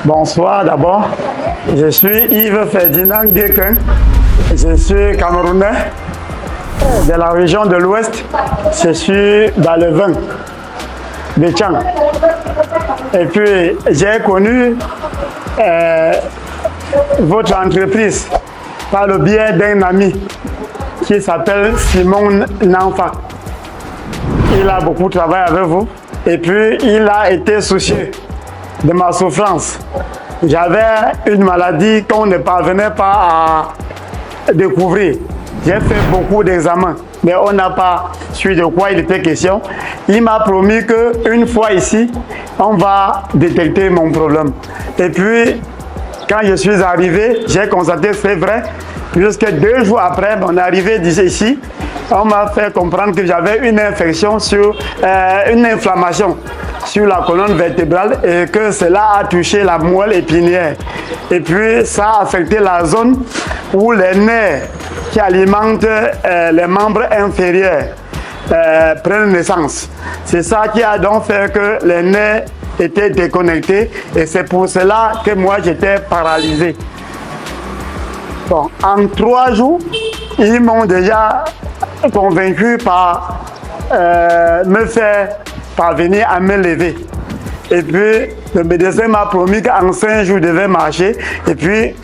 Bonsoir d'abord. Je suis Yves Ferdinand Guéquin. Je suis Camerounais de la région de l'Ouest. Je suis dans le vin de Tchang. Et puis j'ai connu votre entreprise par le biais d'un ami qui s'appelle Simon Nanfa. Il a beaucoup travaillé avec vous et puis il a été soucieux de ma souffrance. J'avais une maladie qu'on ne parvenait pas à découvrir. J'ai fait beaucoup d'examens, mais on n'a pas su de quoi il était question. Il m'a promis qu'une fois ici, on va détecter mon problème. Et puis, quand je suis arrivé, j'ai constaté que c'est vrai. Jusque 2 jours après mon arrivée ici, on m'a fait comprendre que j'avais une infection une inflammation sur la colonne vertébrale et que cela a touché la moelle épinière. Et puis ça a affecté la zone où les nerfs qui alimentent les membres inférieurs prennent naissance. C'est ça qui a donc fait que les nerfs étaient déconnectés et c'est pour cela que moi j'étais paralysé. Bon, en 3 jours, ils m'ont déjà convaincu par me faire parvenir à me lever. Et puis, le médecin m'a promis qu'en 5 jours, je devais marcher. Et puis,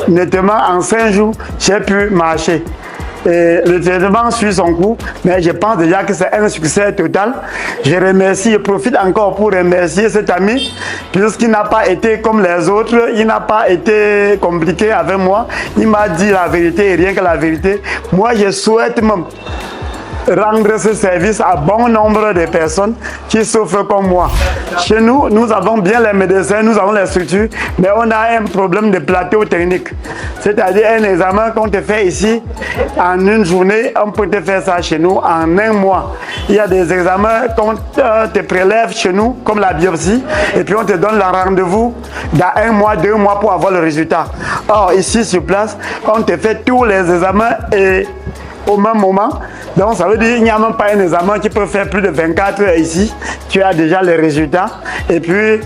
nettement, en 5 jours, j'ai pu marcher. Et le traitement suit son cours, mais je pense déjà que c'est un succès total. Je profite encore pour remercier cet ami, puisqu'il n'a pas été comme les autres, il n'a pas été compliqué avec moi. Il m'a dit la vérité et rien que la vérité. Moi, je souhaite même rendre ce service à bon nombre de personnes qui souffrent comme moi. Chez nous, nous avons bien les médecins, nous avons les structures, mais on a un problème de plateau technique. C'est-à-dire un examen qu'on te fait ici en une journée, on peut te faire ça chez nous en 1 mois. Il y a des examens qu'on te prélève chez nous, comme la biopsie, et puis on te donne le rendez-vous dans 1 mois, 2 mois pour avoir le résultat. Or, ici sur place, on te fait tous les examens et au même moment. Donc ça veut dire qu'il n'y a même pas un examen qui peut faire plus de 24 heures ici. Tu as déjà les résultats. Et puis,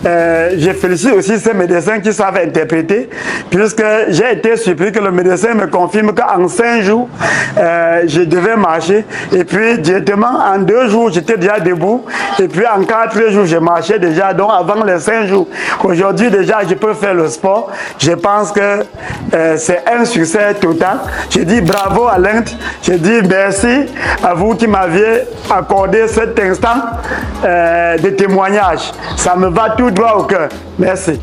je félicite aussi ces médecins qui savent interpréter, puisque j'ai été surpris que le médecin me confirme qu'en 5 jours, je devais marcher. Et puis, directement, en 2 jours, j'étais déjà debout. Et puis, en 4 jours, je marchais déjà. Donc, avant les 5 jours. Aujourd'hui, déjà, je peux faire le sport. Je pense que c'est un succès total. Je dis bravo à l'Inde. Je dis merci à vous qui m'aviez accordé cet instant de témoignage. Ça me va tout droit au cœur. Merci.